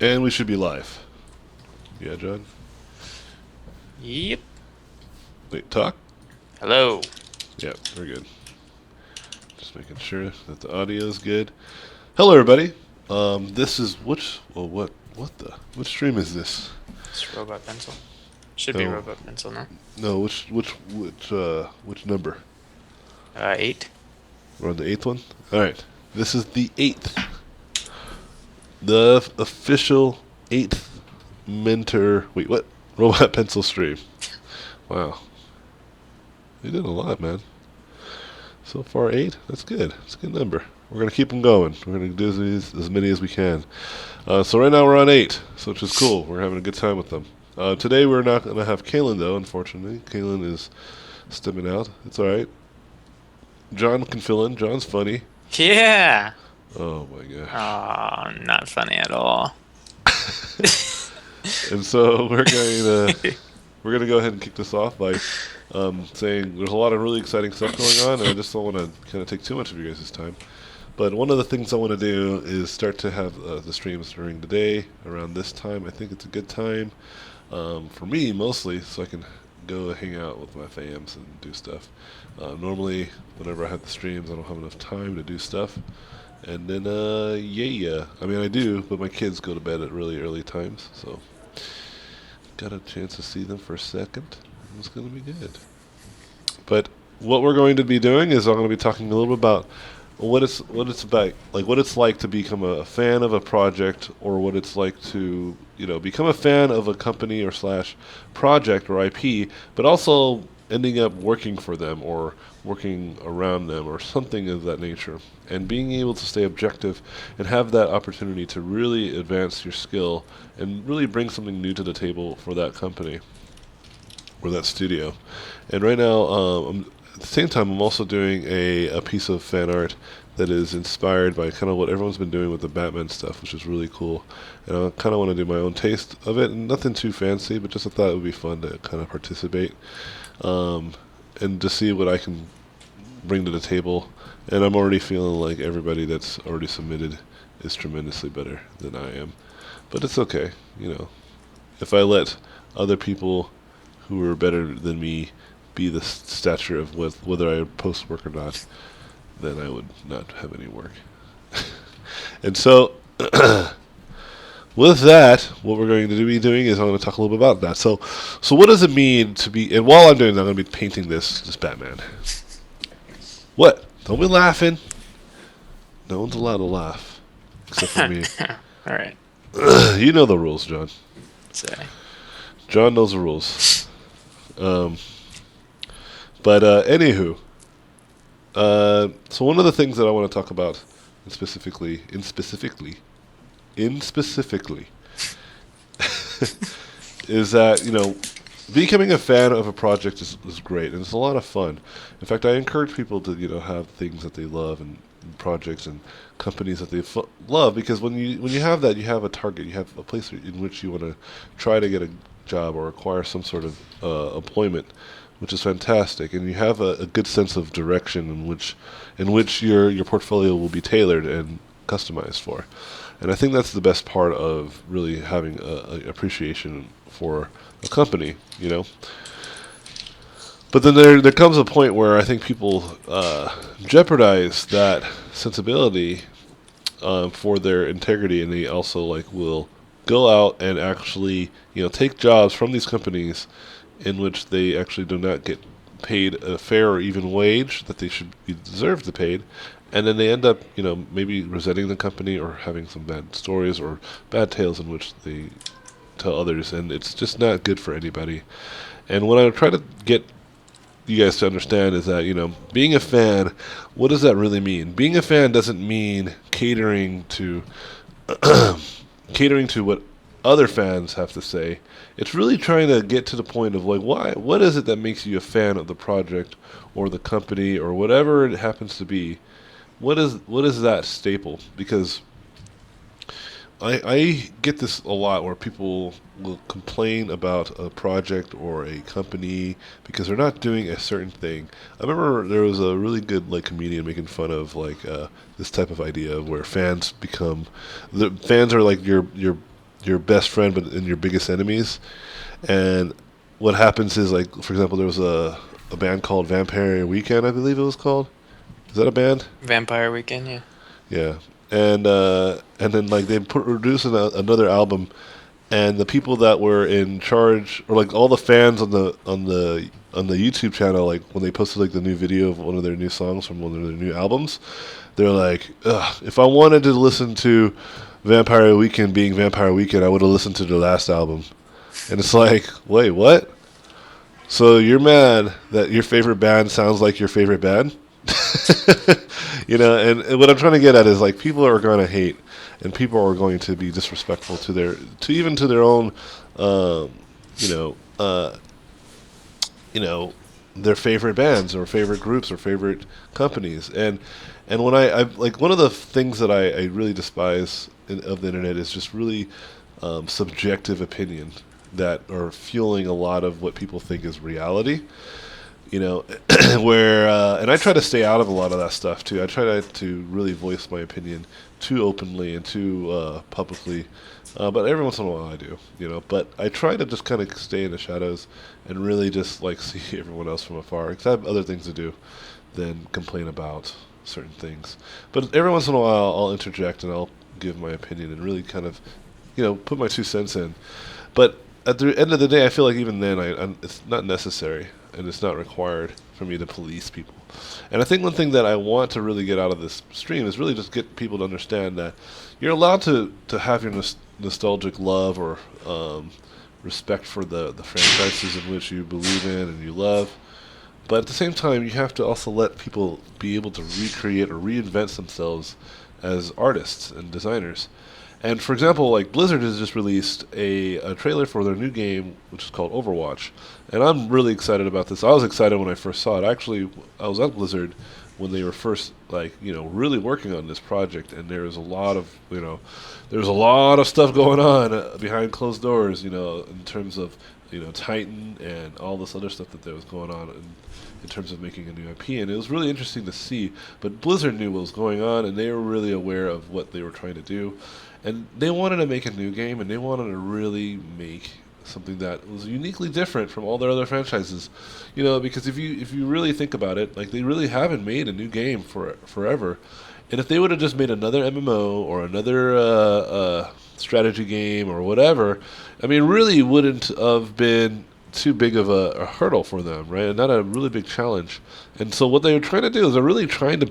And we should be live. Yeah, John? Yep. Wait, talk? Hello. Yep, we're good. Just making sure that the audio is good. Hello, everybody. This is which stream is this? It's Robotpencil. Should be No, Robotpencil now. no, which number? 8. We're on the eighth one? Alright. This is the eighth. The official eighth mentor. Wait, what? Robot Pencil stream. Wow. We did a lot, man. So far, 8. That's good. That's a good number. We're going to keep them going. We're going to do as many as we can. So right now we're on 8, so which is cool. We're having a good time with them. Today we're not going to have Kaylin, though, unfortunately. Kaylin is stepping out. It's all right. John can fill in. John's funny. Yeah. Oh, my gosh. Oh, not funny at all. And so we're going to go ahead and kick this off by saying there's a lot of really exciting stuff going on, and I just don't want to kind of take too much of you guys' time. But one of the things I want to do is start to have the streams during the day around this time. I think it's a good time for me mostly, so I can go hang out with my fams and do stuff. Normally, whenever I have the streams, I don't have enough time to do stuff. And then, yeah. I mean, I do, but my kids go to bed at really early times, so got a chance to see them for a second. It's going to be good. But what we're going to be doing is I'm going to be talking a little bit about what it's about, like what it's like to become a fan of a project, or what it's like to become a fan of a company or slash project or IP, but also ending up working for them or working around them or something of that nature, and being able to stay objective and have that opportunity to really advance your skill and really bring something new to the table for that company or that studio. And right now, at the same time, I'm also doing a piece of fan art that is inspired by kind of what everyone's been doing with the Batman stuff, which is really cool. And I kind of want to do my own taste of it, and nothing too fancy, but just I thought it would be fun to kind of participate and to see what I can bring to the table. And I'm already feeling like everybody that's already submitted is tremendously better than I am. But it's okay, If I let other people who are better than me be the stature of whether I post work or not, then I would not have any work. And so, with that, what we're going to be doing is I'm going to talk a little bit about that. So what does it mean to be? And while I'm doing that, I'm going to be painting this Batman. What? Don't be laughing. No one's allowed to laugh, except for me. All right. You know the rules, John. Say. John knows the rules. But anywho, so one of the things that I want to talk about specifically, is that becoming a fan of a project is great, and it's a lot of fun. In fact, I encourage people to have things that they love and projects and companies that they love, because when you have that, you have a target, you have a place in which you want to try to get a job or acquire some sort of employment, which is fantastic, and you have a good sense of direction in which your portfolio will be tailored and customized for. And I think that's the best part of really having a appreciation for a company, But then there comes a point where I think people jeopardize that sensibility for their integrity, and they also will go out and actually take jobs from these companies in which they actually do not get paid a fair or even wage that they should be deserved to paid, and then they end up maybe resenting the company or having some bad stories or bad tales in which they tell others, and it's just not good for anybody. And what I try to get you guys to understand is that being a fan, what does that really mean? Being a fan doesn't mean catering to what other fans have to say. It's really trying to get to the point of what is it that makes you a fan of the project or the company or whatever it happens to be. What is that staple? Because I get this a lot where people will complain about a project or a company because they're not doing a certain thing. I remember there was a really good comedian making fun of this type of idea where fans are like your your best friend but and your biggest enemies. And what happens is, like, for example, there was a band called Vampire Weekend, I believe it was called. Is that a band? Vampire Weekend, yeah. Yeah. And then like they produced another album, and the people that were in charge, or like all the fans on the YouTube channel, like when they posted like the new video of one of their new songs from one of their new albums, they're like, ugh, if I wanted to listen to Vampire Weekend being Vampire Weekend, I would have listened to the last album. And it's like, wait, what? So you're mad that your favorite band sounds like your favorite band? And what I'm trying to get at is like people are going to hate, and people are going to be disrespectful to even to their own, um, you know, uh, their favorite bands or favorite groups or favorite companies. And when I like one of the things that I really despise of the internet is just really subjective opinion that are fueling a lot of what people think is reality. you know, where and I try to stay out of a lot of that stuff too. I try to really voice my opinion too openly and too publicly, but every once in a while I do, But I try to just kind of stay in the shadows and really just like see everyone else from afar, because I have other things to do than complain about certain things. But every once in a while I'll interject and I'll give my opinion and really kind of, put my 2 cents in. But at the end of the day, I feel like even then, it's not necessary and it's not required for me to police people. And I think one thing that I want to really get out of this stream is really just get people to understand that you're allowed to have your nostalgic love or respect for the franchises in which you believe in and you love. But at the same time, you have to also let people be able to recreate or reinvent themselves as artists and designers. And for example, like Blizzard has just released a trailer for their new game, which is called Overwatch, and I'm really excited about this. I was excited when I first saw it. Actually, I was at Blizzard when they were first, like, really working on this project, and there was a lot of, there was a lot of stuff going on behind closed doors, in terms of, Titan and all this other stuff that there was going on in terms of making a new IP, and it was really interesting to see. But Blizzard knew what was going on, and they were really aware of what they were trying to do. And they wanted to make a new game, and they wanted to really make something that was uniquely different from all their other franchises. Because if you really think about it, like they really haven't made a new game for forever. And if they would have just made another MMO or another strategy game or whatever, I mean, really wouldn't have been too big of a hurdle for them, right? And not a really big challenge. And so what they were trying to do is they're really trying to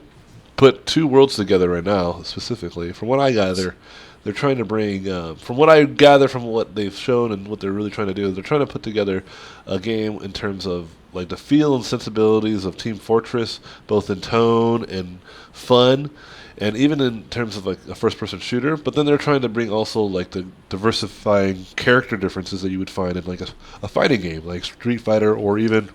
put two worlds together right now, specifically. From what I gather, they're trying to bring, from what I gather from what they've shown and what they're really trying to do, is they're trying to put together a game in terms of like the feel and sensibilities of Team Fortress, both in tone and fun, and even in terms of like a first-person shooter. But then they're trying to bring also like the diversifying character differences that you would find in like a fighting game, like Street Fighter or even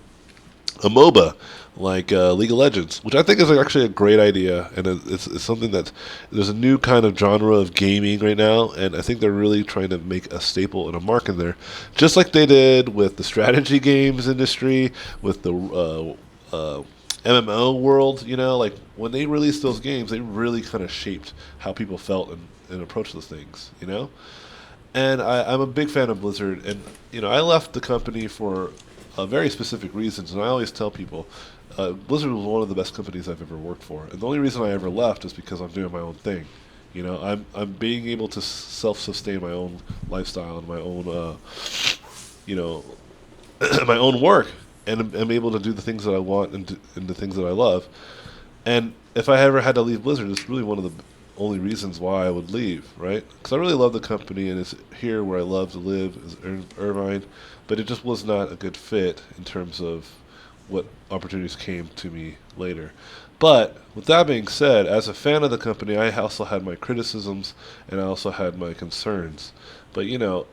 a MOBA like League of Legends, which I think is actually a great idea, and it's something that there's a new kind of genre of gaming right now, and I think they're really trying to make a staple and a mark in there, just like they did with the strategy games industry, with the MMO world. Like when they released those games, they really kind of shaped how people felt and approached those things. And I'm a big fan of Blizzard, and I left the company for very specific reasons, and I always tell people Blizzard was one of the best companies I've ever worked for, and the only reason I ever left is because I'm doing my own thing. I'm being able to self-sustain my own lifestyle and my own you know my own work, and I'm able to do the things that I want and the things that I love. And if I ever had to leave Blizzard, it's really one of the only reasons why I would leave, right? Because I really love the company, and it's here where I love to live, is Irvine, but it just was not a good fit in terms of what opportunities came to me later. But with that being said, as a fan of the company, I also had my criticisms and I also had my concerns. But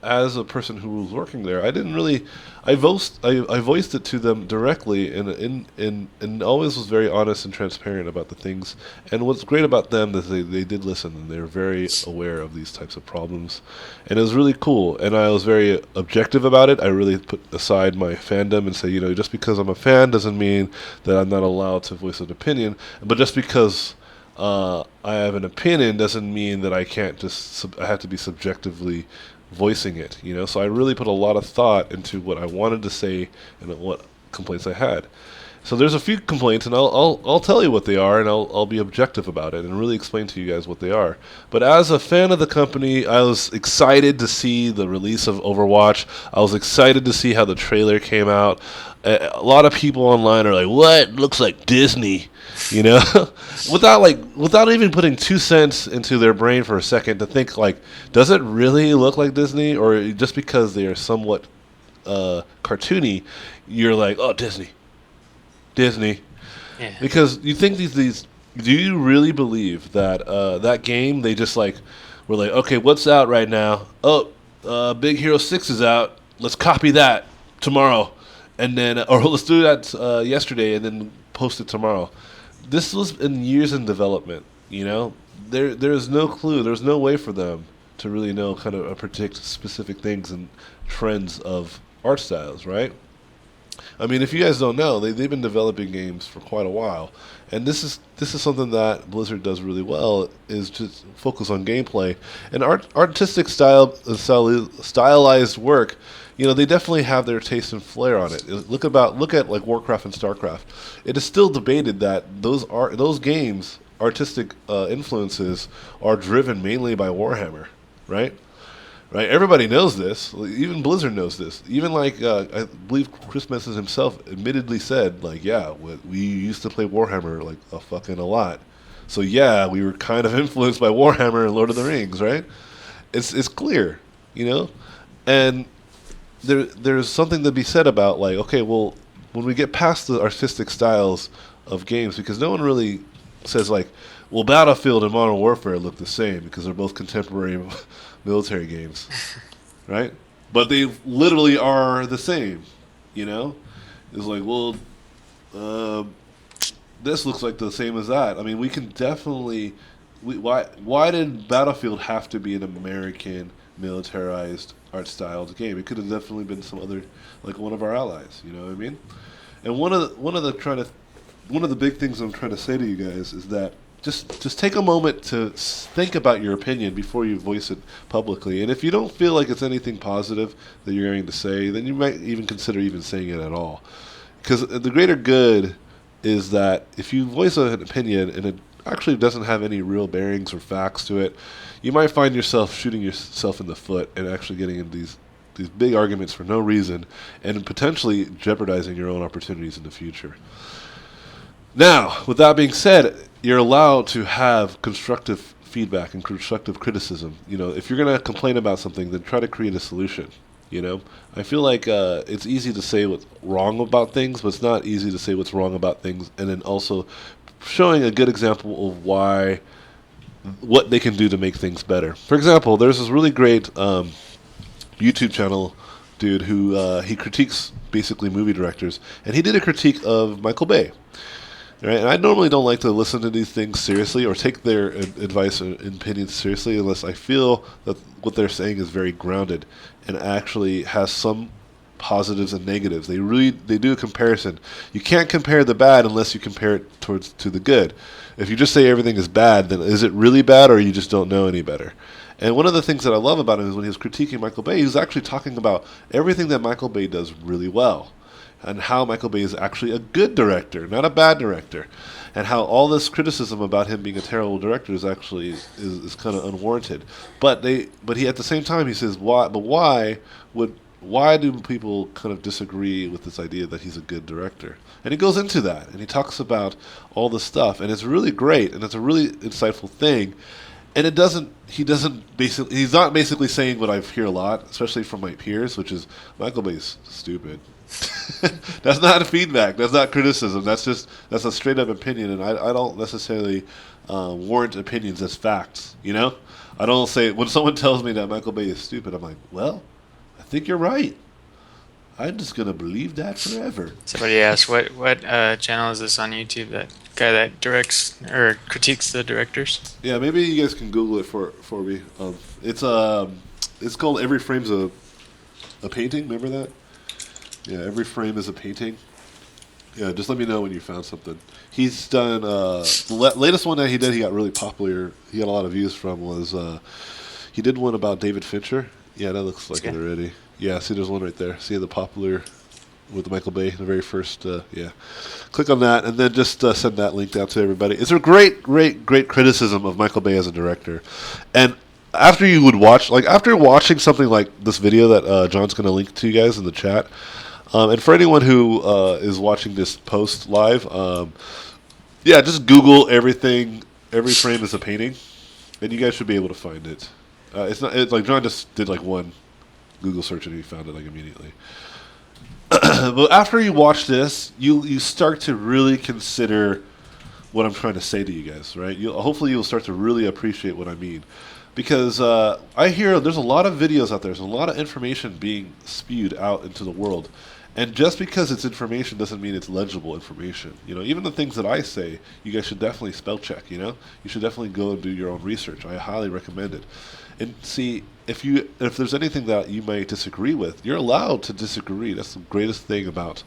as a person who was working there, I didn't really. I voiced it to them directly, and always was very honest and transparent about the things. And what's great about them is they did listen, and they were very aware of these types of problems, and it was really cool. And I was very objective about it. I really put aside my fandom and say, just because I'm a fan doesn't mean that I'm not allowed to voice an opinion. But just because I have an opinion doesn't mean that I can't I have to be subjectively voicing it. So I really put a lot of thought into what I wanted to say and what complaints I had. So there's a few complaints, and I'll tell you what they are, and I'll be objective about it and really explain to you guys what they are. But as a fan of the company, I was excited to see the release of Overwatch. I was excited to see how the trailer came out. A lot of people online are like, "What? Looks like Disney," you know, without even putting 2 cents into their brain for a second to think like, does it really look like Disney, or just because they are somewhat cartoony, you're like, "Oh, Disney," Yeah. because you think these. Do you really believe that that game they just like were like, okay, what's out right now? Oh, Big Hero 6 is out. Let's copy that tomorrow, and then or let's do that yesterday and then post it tomorrow. This was in years in development. There's no clue. There's no way for them to really know kind of predict specific things and trends of art styles, right? I mean, if you guys don't know, they've been developing games for quite a while, and this is something that Blizzard does really well is just focus on gameplay and artistic stylized work. They definitely have their taste and flair on it. Look at like Warcraft and Starcraft. It is still debated that those games artistic influences are driven mainly by Warhammer, right? Right, everybody knows this. Even Blizzard knows this. Even like I believe Chris Messes himself admittedly said, like, yeah, we used to play Warhammer like a lot. So yeah, we were kind of influenced by Warhammer and Lord of the Rings, right? It's clear, and there's something to be said about like, okay, well, when we get past the artistic styles of games, because no one really says like, well, Battlefield and Modern Warfare look the same because they're both contemporary military games, right? But they literally are the same, It's like, well, uh, this looks like the same as that. I mean, we can definitely. Why did Battlefield have to be an American militarized art styled game? It could have definitely been some other, like one of our allies. You know what I mean? And one of the big things I'm trying to say to you guys is that just take a moment to think about your opinion before you voice it publicly. And if you don't feel like it's anything positive that you're going to say, then you might even consider even saying it at all. Because the greater good is that if you voice an opinion and it actually doesn't have any real bearings or facts to it, you might find yourself shooting yourself in the foot and actually getting into these big arguments for no reason and potentially jeopardizing your own opportunities in the future. Now, with that being said, you're allowed to have constructive feedback and constructive criticism. If you're going to complain about something, then try to create a solution. I feel like it's easy to say what's wrong about things, but it's not easy to say what's wrong about things, and then also showing a good example of what they can do to make things better. For example, there's this really great YouTube channel dude who he critiques basically movie directors, and he did a critique of Michael Bay. Right? And I normally don't like to listen to these things seriously or take their advice or opinions seriously unless I feel that what they're saying is very grounded and actually has some positives and negatives. They do a comparison. You can't compare the bad unless you compare it to the good. If you just say everything is bad, then is it really bad or you just don't know any better? And one of the things that I love about him is when he was critiquing Michael Bay, he was actually talking about everything that Michael Bay does really well, and how Michael Bay is actually a good director, not a bad director, and how all this criticism about him being a terrible director is actually is kind of unwarranted. But he at the same time he says why do people kind of disagree with this idea that he's a good director? And he goes into that and he talks about all this stuff, and it's really great and it's a really insightful thing. And he's not basically saying what I hear a lot, especially from my peers, which is Michael Bay's stupid. That's not feedback. That's not criticism. That's a straight up opinion, and I don't necessarily warrant opinions as facts. I don't say when someone tells me that Michael Bay is stupid, I'm like, well, I think you're right. I'm just gonna believe that forever. Somebody asked what channel is this on YouTube? That guy that directs or critiques the directors. Yeah, maybe you guys can Google it for me. It's called Every Frame's a Painting. Remember that? Yeah, Every Frame is a Painting. Yeah, just let me know when you found something. He's done the latest one that he did. He got really popular. He got a lot of views from was he did one about David Fincher, Yeah, that looks It's like it good. already. Yeah, see, there's one right there. See the popular with Michael Bay, the very first. Yeah, click on that, and then just send that link out to everybody. It's a great, great, great criticism of Michael Bay as a director, and after you would watch, like after watching something like this video that John's going to link to you guys in the chat, and for anyone who is watching this post live, yeah, just Google everything. Every frame is a painting, and you guys should be able to find it. It's not. It's like John just did like one Google search and he found it like immediately. But after you watch this, you start to really consider what I'm trying to say to you guys, right? Hopefully you'll start to really appreciate what I mean, because I hear there's a lot of videos out there, there's a lot of information being spewed out into the world, and just because it's information doesn't mean it's legible information. You know, even the things that I say, you guys should definitely spell check. You know, you should definitely go and do your own research. I highly recommend it. And see, if there's anything that you might disagree with, you're allowed to disagree. That's the greatest thing about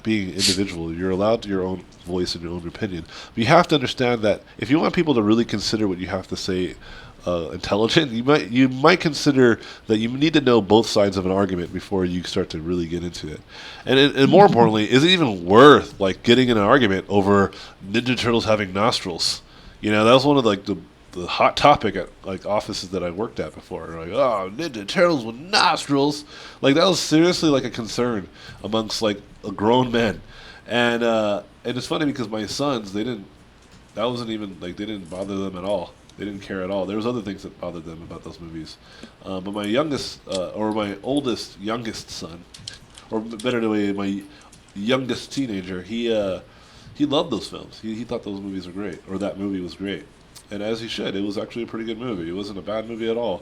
being an individual. You're allowed your own voice and your own opinion. But you have to understand that if you want people to really consider what you have to say intelligent, you might consider that you need to know both sides of an argument before you start to really get into it. And more importantly, is it even worth like getting in an argument over Ninja Turtles having nostrils? You know, that was one of like the hot topic at like offices that I worked at before. Like, oh, Ninja Turtles with nostrils. Like that was seriously like a concern amongst like a grown men. And it's funny because my sons, they didn't. That wasn't even like they didn't bother them at all. They didn't care at all. There was other things that bothered them about those movies. But my youngest, or my oldest, youngest son, or better to say, my youngest teenager, he loved those films. He thought those movies were great, or that movie was great. And as he should, it was actually a pretty good movie. It wasn't a bad movie at all.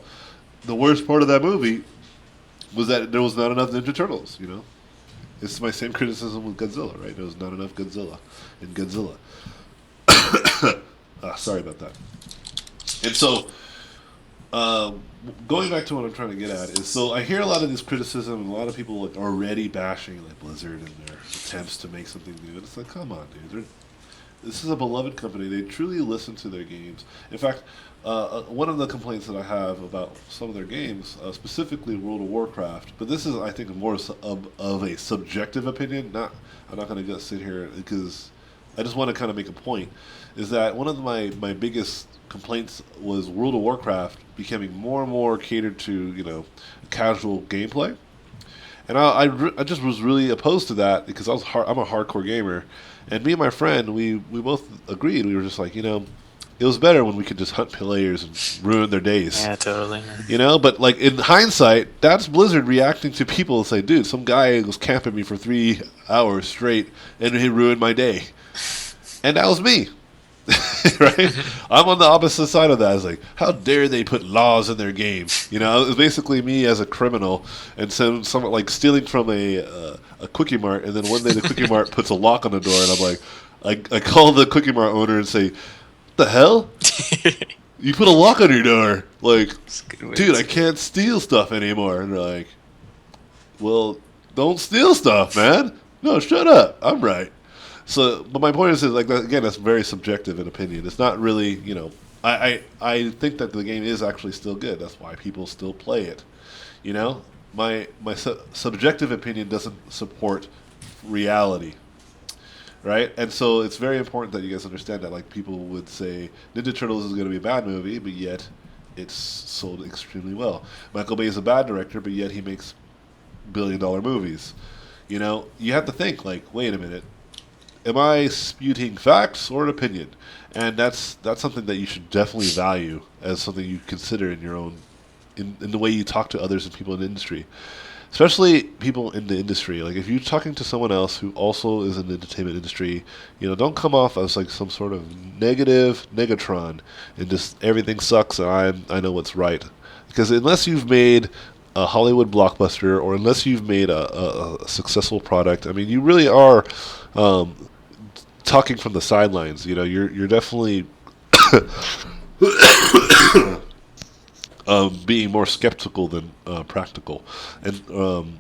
The worst part of that movie was that there was not enough Ninja Turtles. You know, it's my same criticism with Godzilla, right? There was not enough Godzilla in Godzilla. Sorry about that. And so, going back to what I'm trying to get at is, so I hear a lot of this criticism, and a lot of people like already bashing like Blizzard and their attempts to make something new. And it's like, come on, dude. This is a beloved company. They truly listen to their games. In fact, one of the complaints that I have about some of their games, specifically World of Warcraft, but this is, I think, more of a subjective opinion. I'm not going to just sit here because I just want to kind of make a point, is that one of my biggest complaints was World of Warcraft becoming more and more catered to, you know, casual gameplay. And I just was really opposed to that because I'm a hardcore gamer, and me and my friend we both agreed. We were just like, you know, it was better when we could just hunt players and ruin their days. Yeah, totally. You know, but like in hindsight, that's Blizzard reacting to people and say, dude, some guy was camping me for 3 hours straight and he ruined my day. And that was me. Right? I'm on the opposite side of that. I was like, how dare they put laws in their game? You know, it was basically me as a criminal and someone like stealing from a Quickie Mart, and then one day the Quickie Mart puts a lock on the door, and I'm like, I call the Quickie Mart owner and say, what the hell? You put a lock on your door. Like, dude, I can't steal stuff anymore. And they're like, well, don't steal stuff, man. No, shut up. I'm right. So, but my point is like that, again, that's very subjective in opinion. It's not really, you know, I think that the game is actually still good. That's why people still play it. You know, my subjective opinion doesn't support reality, right? And so it's very important that you guys understand that. Like people would say Ninja Turtles is going to be a bad movie, but yet it's sold extremely well. Michael Bay is a bad director, but yet he makes billion-dollar movies. You know, you have to think like, wait a minute. Am I spewing facts or an opinion? And that's something that you should definitely value as something you consider in your own in the way you talk to others and people in the industry, especially people in the industry. Like if you're talking to someone else who also is in the entertainment industry, you know, don't come off as like some sort of negative negatron and just everything sucks and I know what's right, because unless you've made a Hollywood blockbuster or unless you've made a successful product, I mean, you really are talking from the sidelines. You know, you're definitely being more skeptical than practical, and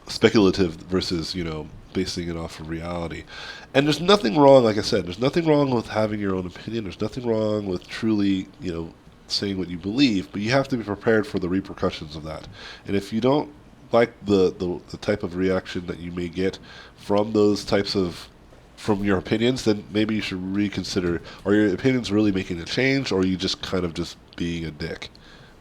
speculative versus, you know, basing it off of reality. And there's nothing wrong, like I said, there's nothing wrong with having your own opinion. There's nothing wrong with truly, you know, saying what you believe, but you have to be prepared for the repercussions of that. And if you don't like the type of reaction that you may get from those types of from your opinions, then maybe you should reconsider: are your opinions really making a change, or are you just kind of just being a dick?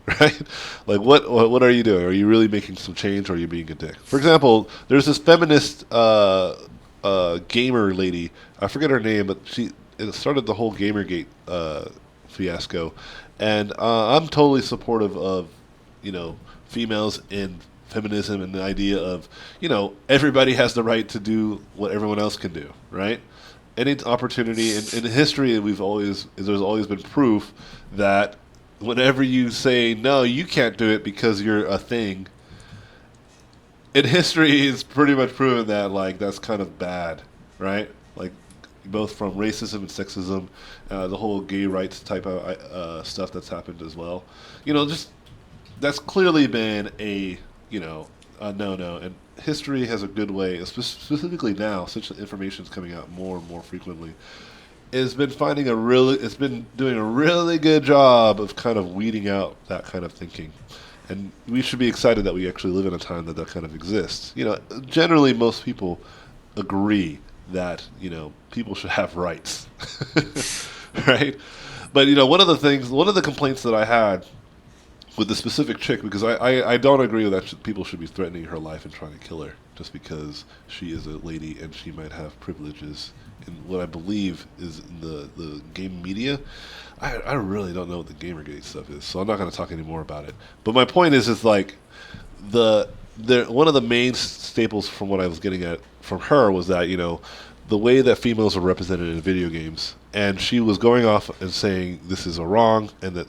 Right? Like, what are you doing? Are you really making some change, or are you being a dick? For example, there's this feminist gamer lady. I forget her name, but it started the whole GamerGate fiasco, and I'm totally supportive of females in feminism and the idea of everybody has the right to do what everyone else can do, right? Any opportunity in history, there's always been proof that whenever you say no, you can't do it because you're a thing. In history, it's pretty much proven that like that's kind of bad, right? Like both from racism and sexism, the whole gay rights type of stuff that's happened as well. Just that's clearly been a no-no. And history has a good way, specifically now, since information is coming out more and more frequently, it's been doing a really good job of kind of weeding out that kind of thinking. And we should be excited that we actually live in a time that kind of exists. Generally most people agree that, people should have rights. Right? But, one of the complaints that I had with the specific chick, because I don't agree with that people should be threatening her life and trying to kill her just because she is a lady and she might have privileges in what I believe is in the game media. I really don't know what the Gamergate stuff is, so I'm not going to talk any more about it. But my point is like one of the main staples from what I was getting at from her was that the way that females are represented in video games, and she was going off and saying this is a wrong, and that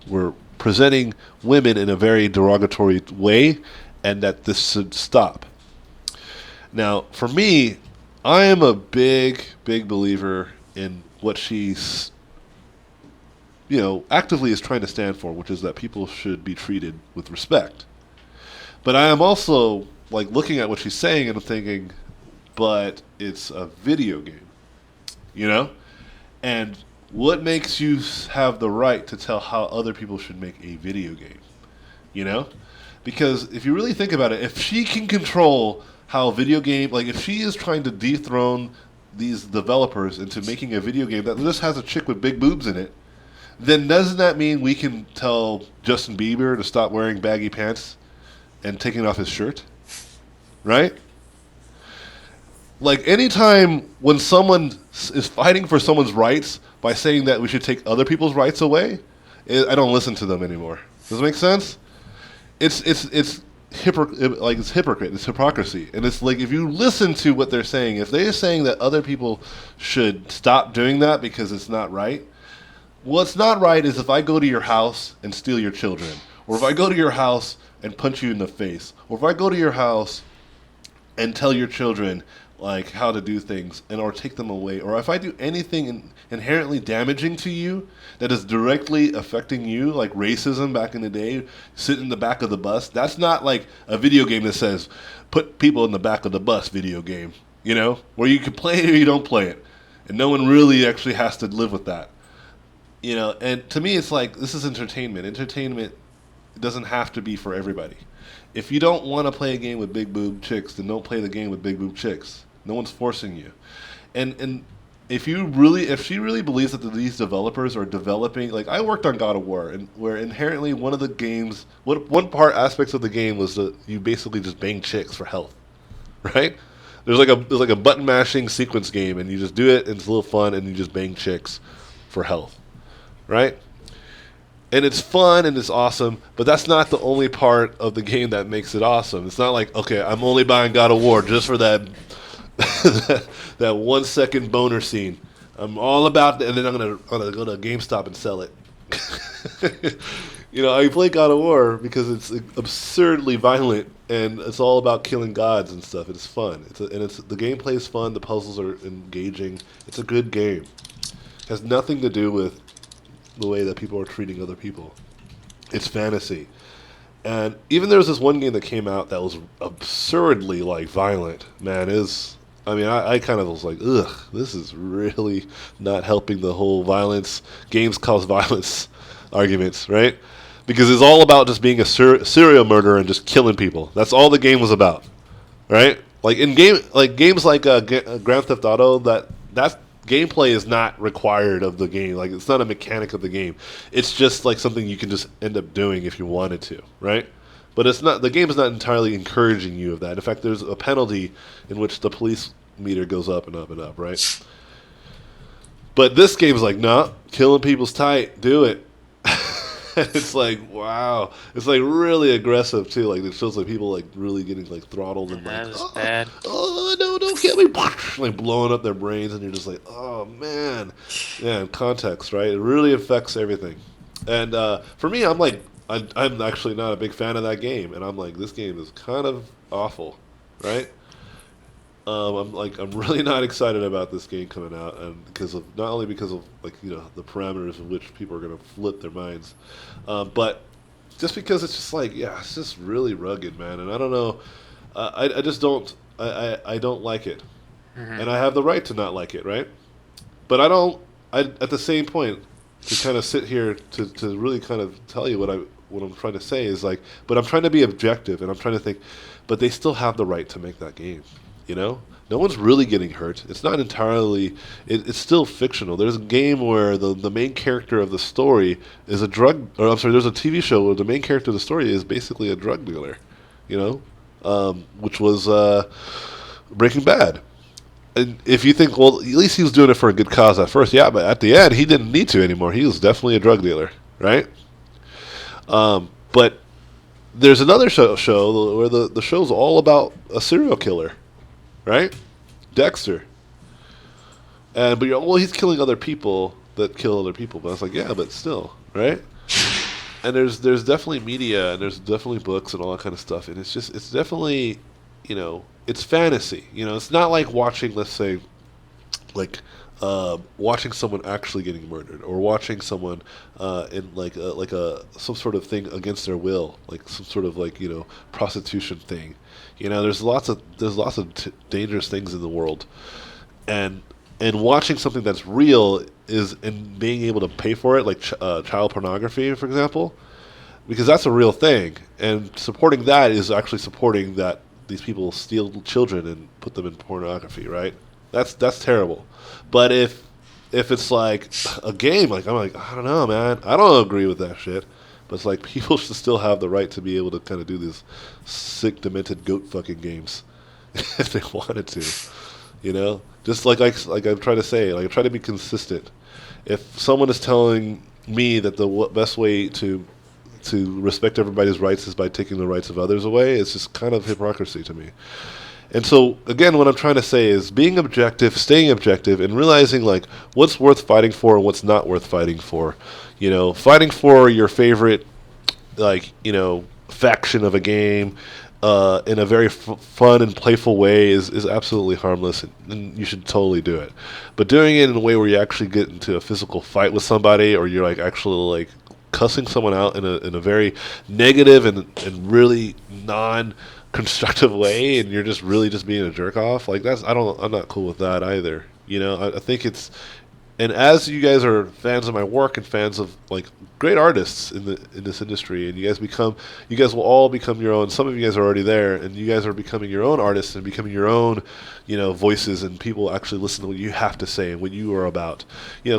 we're presenting women in a very derogatory way, and that this should stop. Now, for me, I am a big believer in what she's actively is trying to stand for, which is that people should be treated with respect. But I am also like looking at what she's saying and thinking, but it's a video game, And what makes you have the right to tell how other people should make a video game, Because if you really think about it, if she can control how a video game, like if she is trying to dethrone these developers into making a video game that just has a chick with big boobs in it, then doesn't that mean we can tell Justin Bieber to stop wearing baggy pants and taking off his shirt? Right? Like anytime when someone is fighting for someone's rights by saying that we should take other people's rights away, I don't listen to them anymore. Does it make sense? It's hypocrite. It's hypocrisy. And it's like if you listen to what they're saying, if they're saying that other people should stop doing that because it's not right, what's not right is if I go to your house and steal your children, or if I go to your house and punch you in the face, or if I go to your house and tell your children like how to do things or take them away, or if I do anything inherently damaging to you that is directly affecting you, like racism back in the day, sit in the back of the bus. That's not like a video game that says put people in the back of the bus video game, where you can play it or you don't play it, and no one really actually has to live with that. And to me it's like this is entertainment doesn't have to be for everybody. If you don't want to play a game with big boob chicks, then don't play the game with big boob chicks. No one's forcing you. And if she really believes that these developers are developing, like I worked on God of War, and where inherently one of the games, one part aspects of the game was that you basically just bang chicks for health, right? There's like a button mashing sequence game, and you just do it, and it's a little fun, and you just bang chicks for health, right? And it's fun and it's awesome, but that's not the only part of the game that makes it awesome. It's not like, okay, I'm only buying God of War just for that that 1 second boner scene. I'm all about that, and then I'm gonna go to GameStop and sell it. I play God of War because it's absurdly violent and it's all about killing gods and stuff. It's fun. The gameplay is fun. The puzzles are engaging. It's a good game. It has nothing to do with the way that people are treating other people. It's fantasy. And even there was this one game that came out that was absurdly like violent. Man, I kind of was like, ugh, this is really not helping the whole violence. Games cause violence arguments, right? Because it's all about just being a serial murderer and just killing people. That's all the game was about, right? Like in games like Grand Theft Auto, that gameplay is not required of the game. Like it's not a mechanic of the game. It's just like something you can just end up doing if you wanted to, right? But it's not the game is not entirely encouraging you of that. In fact, there's a penalty in which the police meter goes up and up and up, right? But this game's like, nah, killing people's tight, do it. It's like, wow, it's like really aggressive too. Like it shows like people like really getting like throttled and like, That was bad. oh no, don't kill me, like blowing up their brains, and you're just like, oh man, yeah. Context, right? It really affects everything. And for me, I'm actually not a big fan of that game, and I'm like, this game is kind of awful, right? I'm really not excited about this game coming out, and because of not only because of like the parameters in which people are going to flip their minds, but just because it's just like it's just really rugged, man, and I don't know, I just I don't like it, Hmm. and I have the right to not like it, right? But I don't. I at the same point to kind of sit here to really kind of tell you what I'm trying to say is like, but I'm trying to be objective, and I'm trying to think, but they still have the right to make that game. You know, no one's really getting hurt. It's not entirely. It's still fictional. There's a game where the main character of the story is a drug. Or I'm sorry. There's a TV show where the main character of the story is basically a drug dealer. You know, which was Breaking Bad. And if you think, well, at least he was doing it for a good cause at first, yeah, but at the end, he didn't need to anymore. He was definitely a drug dealer, right? But there's another show where the show's all about a serial killer, right? Dexter. And but well, he's killing other people that kill other people. But I was like, yeah, but still, right? And there's definitely media and there's definitely books and all that kind of stuff. And it's definitely, it's fantasy. It's not like watching, let's say, like watching someone actually getting murdered or watching someone in like a some sort of thing against their will, like some sort of like prostitution thing. There's lots of dangerous things in the world, and watching something that's real is and being able to pay for it, like child pornography, for example, because that's a real thing, and supporting that is actually supporting that these people steal children and put them in pornography, right? That's terrible. But if it's like a game, like I'm like I don't know, man, I don't agree with that shit. But it's like people should still have the right to be able to kind of do these sick, demented goat fucking games if they wanted to, Just like I'm trying to say, like I'm trying to be consistent. If someone is telling me that the best way to respect everybody's rights is by taking the rights of others away, it's just kind of hypocrisy to me. And so, again, what I'm trying to say is being objective, staying objective, and realizing, like, what's worth fighting for and what's not worth fighting for. Fighting for your favorite, like, faction of a game in a very fun and playful way is absolutely harmless, and you should totally do it. But doing it in a way where you actually get into a physical fight with somebody or you're, like, actually, like, cussing someone out in a very negative and really constructive way, and you're just really just being a jerk off, like I'm not cool with that either. I think it's, and as you guys are fans of my work and fans of like great artists in this industry, and you guys will all become your own. Some of you guys are already there, and you guys are becoming your own artists and becoming your own, voices, and people actually listen to what you have to say and what you are about.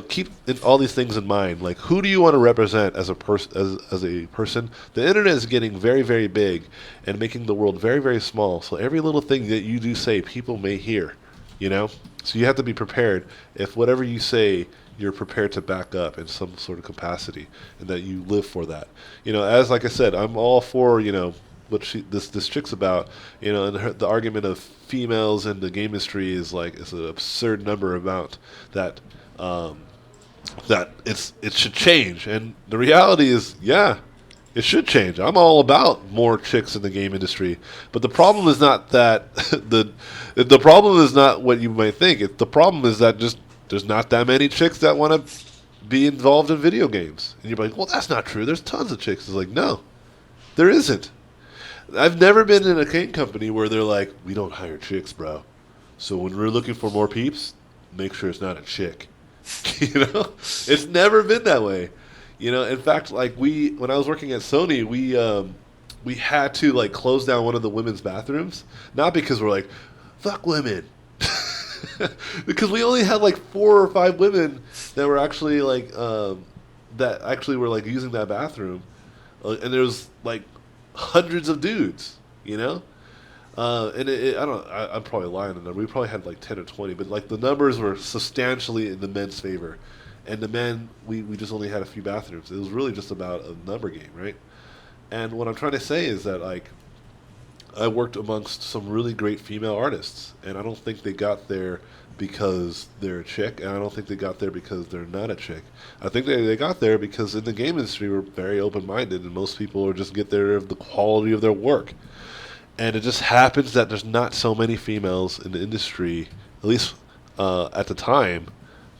Keep all these things in mind. Like, who do you want to represent as a person? As a person, the internet is getting very, very big and making the world very, very small. So every little thing that you do say, people may hear. So you have to be prepared. If whatever you say, you're prepared to back up in some sort of capacity, and that you live for that. As like I said, I'm all for what this chick's about. And the argument of females in the game industry is an absurd number amount that it should change. And the reality is, yeah, it should change. I'm all about more chicks in the game industry, but the problem is not that the problem is not what you might think. The problem is that just there's not that many chicks that want to be involved in video games, and you're like, well, that's not true. There's tons of chicks. It's like, no, there isn't. I've never been in a game company where they're like, we don't hire chicks, bro. So when we're looking for more peeps, make sure it's not a chick. It's never been that way. You know, in fact, like when I was working at Sony, we had to like close down one of the women's bathrooms, not because we're like, fuck women, because we only had like 4 or 5 women that were actually like that actually were like using that bathroom, and there was like hundreds of dudes, you know. I don't. I'm probably lying on the number. We probably had like 10 or 20, but like the numbers were substantially in the men's favor, and the men we just only had a few bathrooms. It was really just about a number game, right? And what I'm trying to say is that like I worked amongst some really great female artists, and I don't think they got there because they're a chick, and I don't think they got there because they're not a chick. I think they got there because in the game industry we're very open minded, and most people are just get there of the quality of their work. And it just happens that there's not so many females in the industry, at least at the time,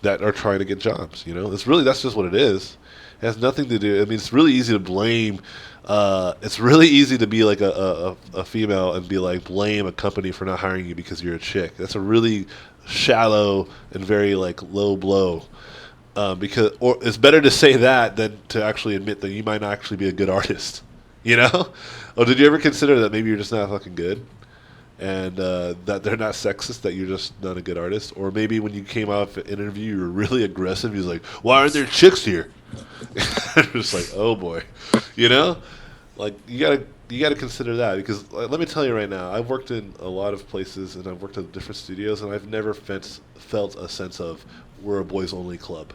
that are trying to get jobs. You know, it's really that's just what it is. It has nothing to do. I mean, it's really easy to blame. It's really easy to be like a female and be like blame a company for not hiring you because you're a chick. That's a really shallow and very like low blow. Because or it's better to say that than to actually admit that you might not actually be a good artist. You know? Oh, did you ever consider that maybe you're just not fucking good, and that they're not sexist, that you're just not a good artist, or maybe when you came out of an interview you were really aggressive. He was like, "Why aren't there chicks here?" Just like, oh boy, you know, like you gotta consider that because like, let me tell you right now, I've worked in a lot of places and I've worked at different studios and I've never felt a sense of we're a boys only club,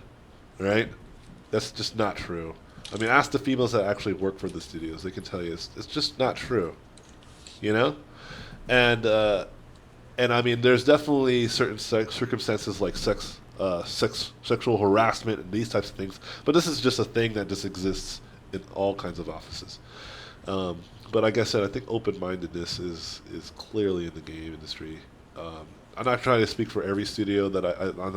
right? That's just not true. I mean, ask the females that actually work for the studios; they can tell you it's just not true, you know. And and I mean, there's definitely certain circumstances like sexual harassment, and these types of things. But this is just a thing that just exists in all kinds of offices. Um, but like I said, I think open-mindedness is clearly in the game industry. I'm not trying to speak for every studio that I'm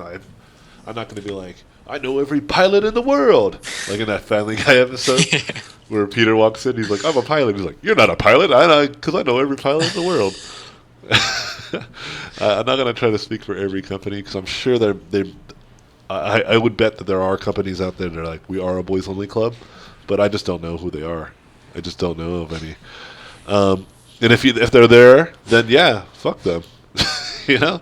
not going to be like I know every pilot in the world, like in that Family Guy episode where Peter walks in. He's like, "I'm a pilot." He's like, "You're not a pilot, because I know every pilot in the world." I'm not going to try to speak for every company because I'm sure they. I would bet that there are companies out there that are like, we are a boys only club, but I just don't know who they are. I just don't know of any. And if they're there, then yeah, fuck them, you know.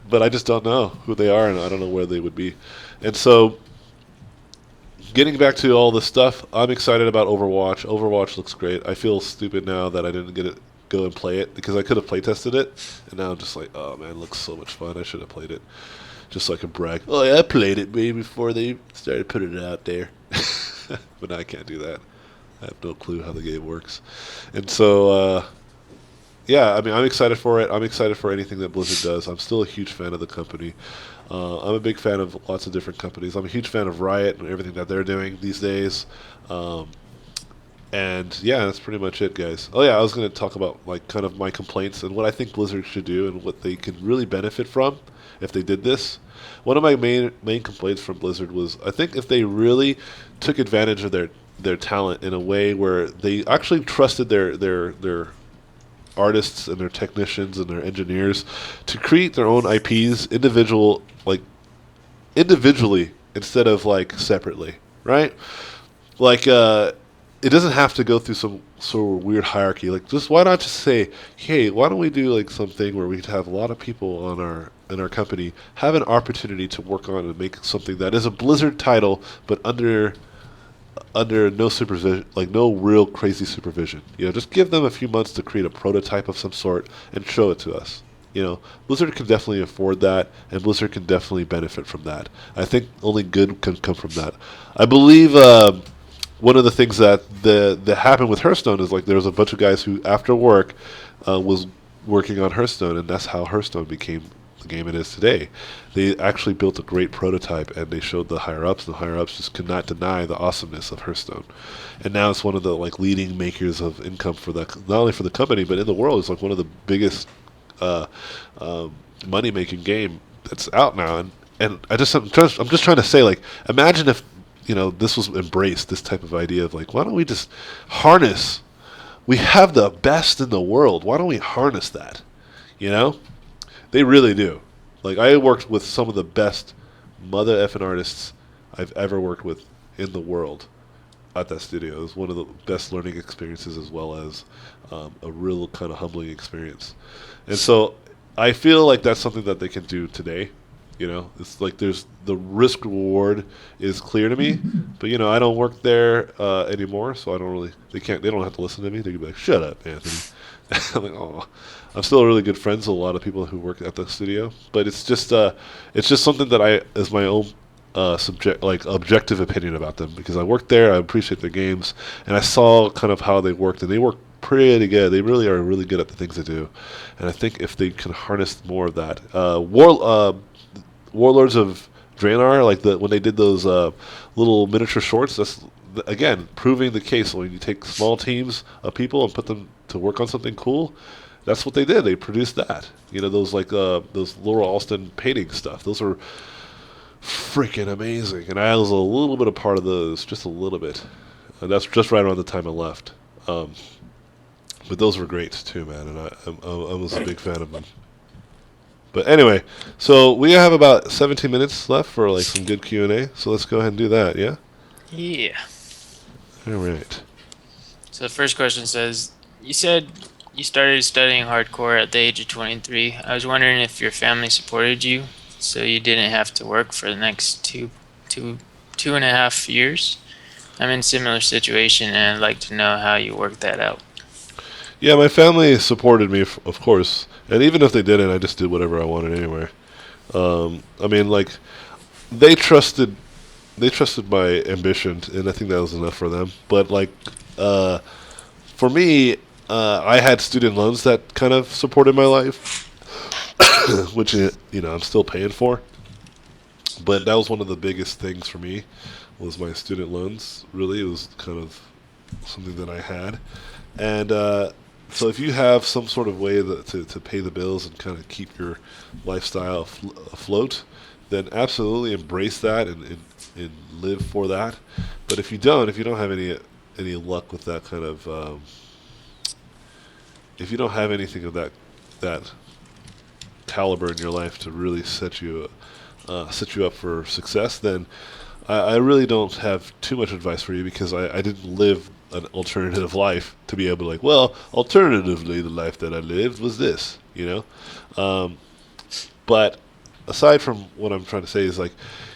But I just don't know who they are, and I don't know where they would be. And so, getting back to all this stuff, I'm excited about Overwatch. Overwatch looks great. I feel stupid now that I didn't go and play it because I could have play tested it, and now I'm just like, oh man, it looks so much fun. I should have played it, just so I could brag. Oh yeah, I played it way before they started putting it out there. But now I can't do that. I have no clue how the game works, and so yeah, I mean, I'm excited for it. I'm excited for anything that Blizzard does. I'm still a huge fan of the company. I'm a big fan of lots of different companies. I'm a huge fan of Riot and everything that they're doing these days. Um, and yeah, that's pretty much it, guys. Oh yeah, I was going to talk about like kind of my complaints and what I think Blizzard should do and what they could really benefit from if they did this. One of my main complaints from Blizzard was I think if they really took advantage of their talent in a way where they actually trusted their artists and their technicians and their engineers to create their own IPs individually instead of like separately, right? Like it doesn't have to go through some sort of weird hierarchy. Like just why not just say, hey, why don't we do like something where we have a lot of people on our in our company have an opportunity to work on and make something that is a Blizzard title but under no supervision, like no real crazy supervision. You know, just give them a few months to create a prototype of some sort and show it to us. You know, Blizzard can definitely afford that, and Blizzard can definitely benefit from that. I think only good can come from that. I believe one of the things that happened with Hearthstone is like there was a bunch of guys who after work was working on Hearthstone, and that's how Hearthstone became the game it is today. They actually built a great prototype, and they showed the higher ups, and the higher ups just could not deny the awesomeness of Hearthstone. And now it's one of the like leading makers of income for the not only for the company but in the world. It's like one of the biggest uh, money making game that's out now. And I'm just trying to say like imagine if this was embraced, this type of idea of like why don't we just harness. We have the best in the world. Why don't we harness that? You know? They really do. Like I worked with some of the best mother effing artists I've ever worked with in the world, at that studio. It was one of the best learning experiences as well as a real kind of humbling experience. And so I feel like that's something that they can do today. It's like there's the risk reward is clear to me, but I don't work there anymore, so I don't really. They don't have to listen to me. They can be like, "Shut up, Anthony." I'm like, "Oh, I'm still really good friends with a lot of people who work at the studio, but it's just something that I, as my own objective opinion about them, because I worked there, I appreciate their games, and I saw kind of how they worked, and they work pretty good. They really are really good at the things they do, and I think if they can harness more of that, Warlords of Draenor, like when they did those little miniature shorts, that's again proving the case. When you take small teams of people and put them to work on something cool, that's what they did. They produced that. Those those Laura Alston painting stuff. Those are freaking amazing, and I was a little bit a part of those, just a little bit. And that's just right around the time I left. Um, but those were great too, man, and I was a big fan of them. But anyway, so we have about 17 minutes left for like some good Q&A. So let's go ahead and do that. Yeah. Yeah. All right. So the first question says, you said you started studying hardcore at the age of 23. I was wondering if your family supported you, so you didn't have to work for the next two and a half years. I'm in a similar situation, and I'd like to know how you worked that out. Yeah, my family supported me, of course, and even if they didn't, I just did whatever I wanted anyway. I mean, like they trusted they trusted my ambition, and I think that was enough for them. But like for me, I had student loans that kind of supported my life, which I'm still paying for. But that was one of the biggest things for me was my student loans. Really, it was kind of something that I had, and so if you have some sort of way to pay the bills and kind of keep your lifestyle afloat, then absolutely embrace that and live for that. But if you don't have any luck with that kind of, if you don't have anything of that caliber in your life to really set you up for success, then I really don't have too much advice for you because I didn't live an alternative life to be able to like, well, alternatively, the life that I lived was this, But aside from what I'm trying to say is like,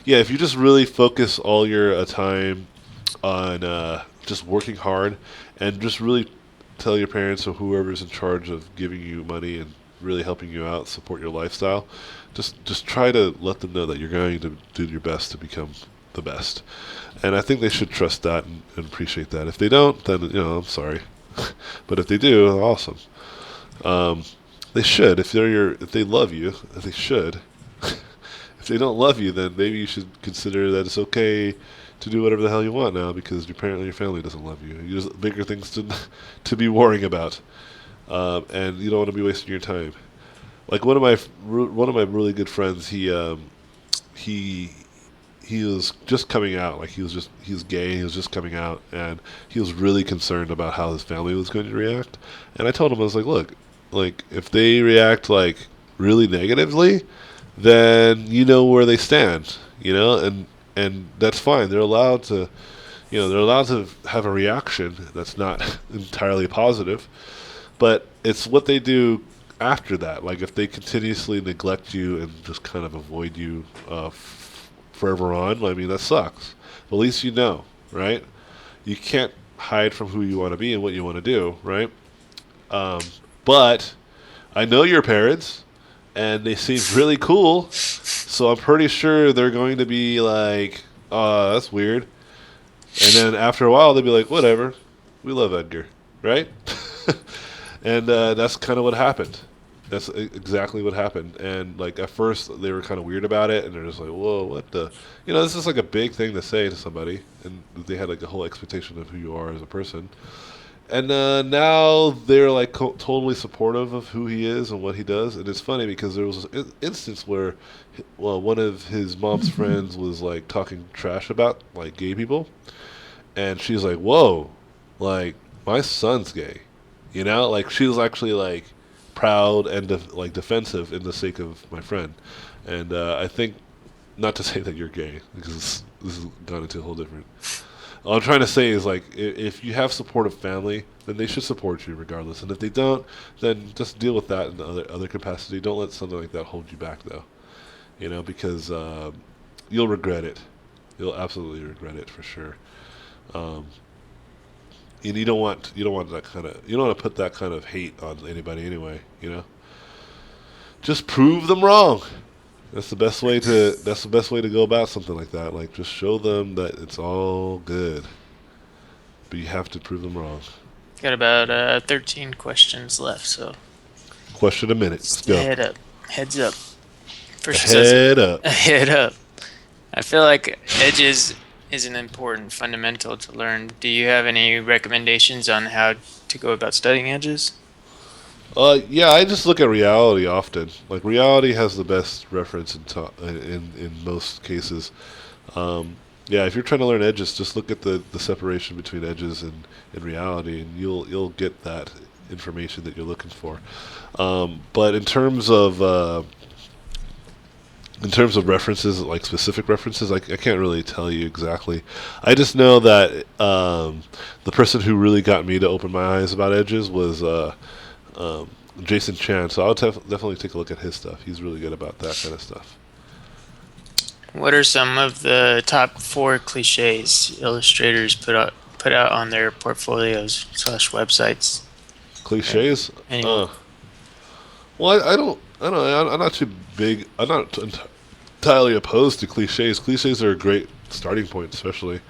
yeah, if you just really focus all your time on just working hard and just really tell your parents or whoever's in charge of giving you money and really helping you out, support your lifestyle, just try to let them know that you're going to do your best to become the best. And I think they should trust that and appreciate that. If they don't, then I'm sorry. But if they do, awesome. Um, they should. If they love you, they should. If they don't love you, then maybe you should consider that it's okay to do whatever the hell you want now because apparently your family doesn't love you. You just bigger things to to be worrying about, and you don't want to be wasting your time. Like one of my really good friends, he he was just coming out. Like he was gay. He was just coming out, and he was really concerned about how his family was going to react. And I told him, I was like, look, like if they react like really negatively, then you know where they stand, and that's fine. They're allowed to, they're allowed to have a reaction that's not entirely positive, but it's what they do after that. Like if they continuously neglect you and just kind of avoid you forever on, I mean that sucks. But at least you know, right? You can't hide from who you want to be and what you want to do, right? Um, but I know your parents, and they seem really cool, so I'm pretty sure they're going to be like, "Oh, that's weird." And then after a while, they'll be like, "Whatever, we love Edgar," right? And that's kind of what happened. That's exactly what happened. And like at first, they were kind of weird about it, and they're just like, "Whoa, what the?" This is like a big thing to say to somebody, and they had like a whole expectation of who you are as a person. And now they're like totally supportive of who he is and what he does. And it's funny because there was an instance where, well, one of his mom's friends was like talking trash about like gay people, and she's like, "Whoa, like my son's gay," like she was actually like proud and like defensive in the sake of my friend. And I think not to say that you're gay because this has gone into a whole different all I'm trying to say is, like, if you have supportive family, then they should support you regardless. And if they don't, then just deal with that in other capacity. Don't let something like that hold you back, though. Because you'll regret it. You'll absolutely regret it for sure. Um, and you don't want that kind of you don't want to put that kind of hate on anybody anyway. Just prove them wrong. That's the best way to go about something like that. Like, just show them that it's all good, but you have to prove them wrong. Got about 13 questions left, so Question a minute. Let's go. head up, heads up. First it says Head up. head up. I feel like edges is an important fundamental to learn. Do you have any recommendations on how to go about studying edges? Yeah, I just look at reality often. Like, reality has the best reference in most cases. Yeah, if you're trying to learn edges, just look at the separation between edges and reality, and you'll get that information that you're looking for. But in terms of references, like specific references, I can't really tell you exactly. I just know that the person who really got me to open my eyes about edges was Jason Chan. So I'll definitely take a look at his stuff. He's really good about that kind of stuff. What are some of the top 4 cliches illustrators put out on their portfolios/websites? Cliches? Anyone? Well, I don't know. I'm not too big. I'm not entirely opposed to cliches. Cliches are a great starting point, especially.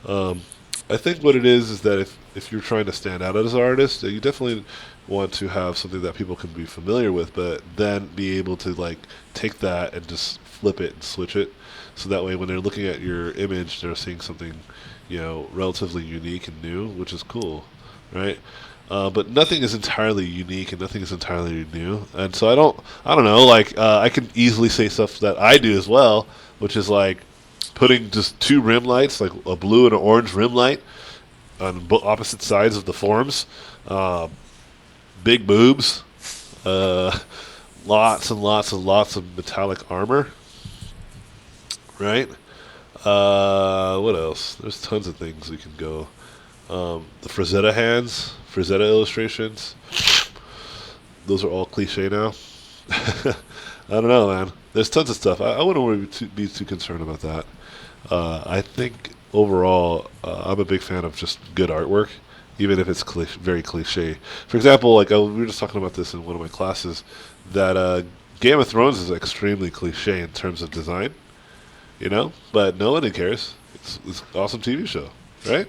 Um, I think what it is that if you're trying to stand out as an artist, you definitely want to have something that people can be familiar with, but then be able to, like, take that and just flip it and switch it, so that way when they're looking at your image, they're seeing something, relatively unique and new, which is cool, right? But nothing is entirely unique and nothing is entirely new, and so I don't know. Like, I can easily say stuff that I do as well, which is like putting just 2 rim lights, like a blue and an orange rim light, on opposite sides of the forms. Uh, Big boobs, lots and lots and lots of metallic armor, right? What else? There's tons of things we can go. The Frazetta hands, Frazetta illustrations. Those are all cliche now. I don't know, man. There's tons of stuff. I wouldn't really be too concerned about that. I think overall, I'm a big fan of just good artwork, even if it's very cliche. For example, like, we were just talking about this in one of my classes, that Game of Thrones is extremely cliche in terms of design, but nobody cares. It's an awesome TV show, right?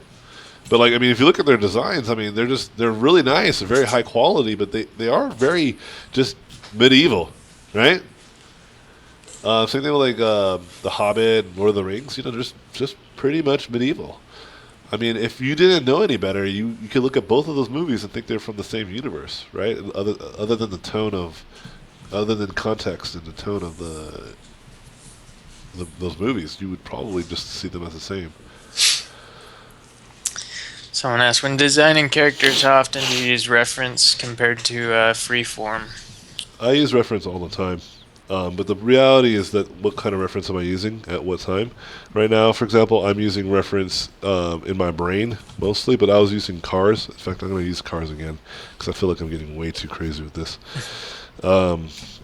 But, like, I mean, if you look at their designs, I mean, they're really nice, they're very high quality, but they are very just medieval, right? Same thing with, like, The Hobbit and Lord of the Rings. Just pretty much medieval. I mean, if you didn't know any better, you could look at both of those movies and think they're from the same universe, right? Other than other than context and the tone of those movies, you would probably just see them as the same. Someone asked, when designing characters, how often do you use reference compared to free form? I use reference all the time. But the reality is that what kind of reference am I using at what time? Right now, for example, I'm using reference in my brain mostly, but I was using cars. In fact, I'm going to use cars again because I feel like I'm getting way too crazy with this.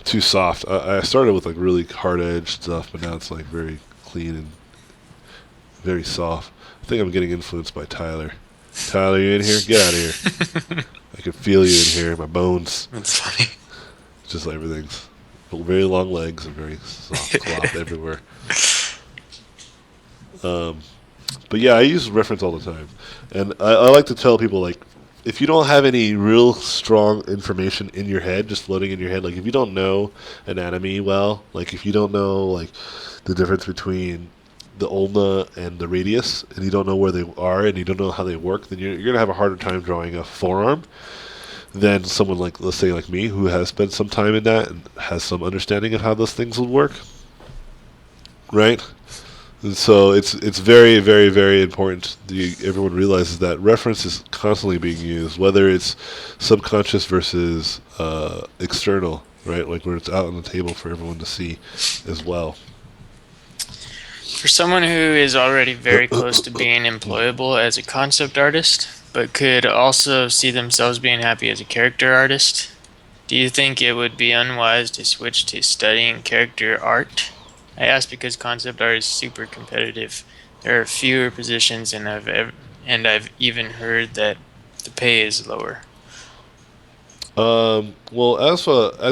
Too soft. I started with, like, really hard-edged stuff, but now it's, like, very clean and very soft. I think I'm getting influenced by Tyler. Tyler, you in here? Get out of here. I can feel you in here. My bones. That's funny. Just like everything's very long legs and very soft cloth everywhere. But yeah, I use reference all the time, and I like to tell people, like, if you don't have any real strong information in your head, just floating in your head, like if you don't know anatomy well, like if you don't know, like, the difference between the ulna and the radius, and you don't know where they are and you don't know how they work, then you're gonna have a harder time drawing a forearm than someone, like, let's say, like me, who has spent some time in that and has some understanding of how those things would work, right? And so it's very, very, very important that everyone realizes that reference is constantly being used, whether it's subconscious versus external, right? Like, where it's out on the table for everyone to see as well. For someone who is already very close to being employable as a concept artist, but could also see themselves being happy as a character artist, do you think it would be unwise to switch to studying character art? I ask because concept art is super competitive. There are fewer positions, and I've even heard that the pay is lower. Well, as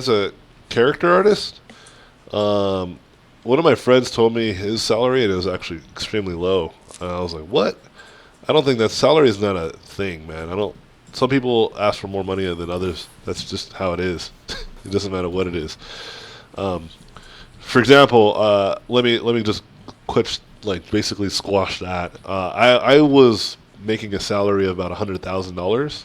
a character artist, um, one of my friends told me his salary and it was actually extremely low. And I was like, "What? I don't think that salary is not a thing, man. I don't. Some people ask for more money than others. That's just how it is. It doesn't matter what it is. Um, for example, let me just quit like basically squash that. I was making a salary of about $100,000,